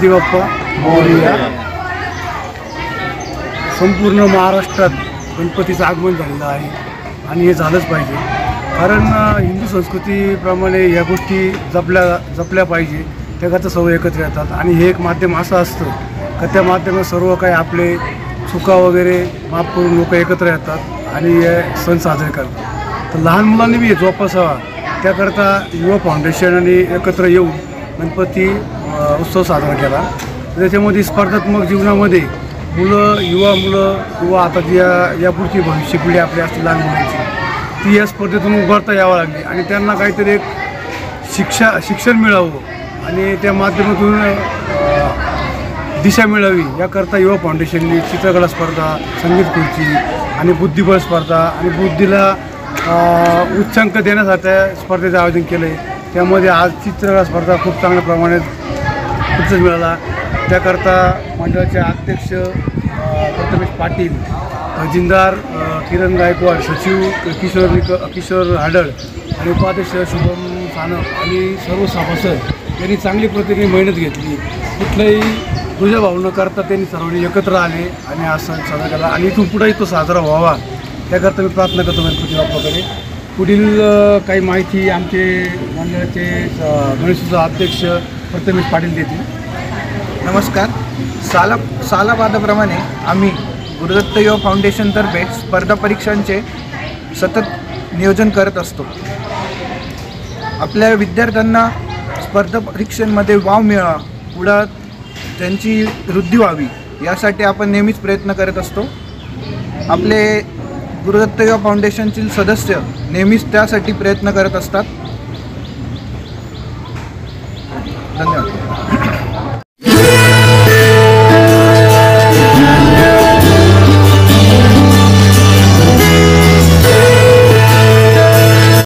गणपती बाप्पा मोरया. संपूर्ण महाराष्ट्रात गणपतीचं आगमन झालेलं आहे आणि हे झालंच पाहिजे, कारण हिंदू संस्कृतीप्रमाणे या गोष्टी जपल्या पाहिजे. त्याकरता सर्व एकत्र येतात आणि हे एक माध्यम असं असतं का त्या माध्यमात सर्व काही आपले चुका वगैरे माफ करून लोक एकत्र येतात आणि हे सण साजरे करतात. तर लहान मुलांनी बी हे जोपासावा त्याकरता युवा फाउंडेशन आणि एकत्र येऊन गणपती उत्सव साजरा केला. त्याच्यामध्ये स्पर्धात्मक जीवनामध्ये युवा मुलं किंवा आता जी यापुढची भविष्य पिढी आपली असते लहान मुलांची, ती या स्पर्धेतून उभारता यावं लागली आणि त्यांना काहीतरी एक शिक्षण मिळावं आणि त्या माध्यमातून दिशा मिळावी याकरता युवा फाउंडेशनने चित्रकला स्पर्धा, संगीत खुर्ची आणि बुद्धिबळ स्पर्धा आणि बुद्धीला उच्चांक देण्यासाठी स्पर्धेचं आयोजन केलं आहे. त्यामध्ये आज चित्रकला स्पर्धा खूप चांगल्या प्रमाणात प्रतिसाद मिळाला. त्याकरता मंडळाचे अध्यक्ष प्रथमेश पाटील, खजिनदार किरण गायकवाड, सचिव किशोर हाडळ आणि उपाध्यक्ष शुभम सानप आणि सर्व सभासद यांनी चांगली पद्धतीने मेहनत घेतली. कुठलाही दुजाभाव न करता त्यांनी सर्वांनी एकत्र आले आणि हा सण साजरा केला आणि इथून पुढेही तो साजरा व्हावा त्याकरता मी प्रार्थना करतो गणपती बाप्पाकडे. पुढील काही माहिती आमचे मंडळाचे गणेशोत्सव अध्यक्ष प्रथमेश पाटील देतील. नमस्कार. सालाबादाप्रमाणे आम्ही गुरुदत्त युवा फाउंडेशनतर्फे स्पर्धा परीक्षांचे सतत नियोजन करत असतो. आपल्या विद्यार्थ्यांना स्पर्धा परीक्षांमध्ये वाव मिळावा, पुढं त्यांची वृद्धी व्हावी यासाठी आपण नेहमीच प्रयत्न करत असतो. आपले गुरुदत्त युवा फाउंडेशनचे सदस्य नेहमीच त्यासाठी प्रयत्न करत असतात.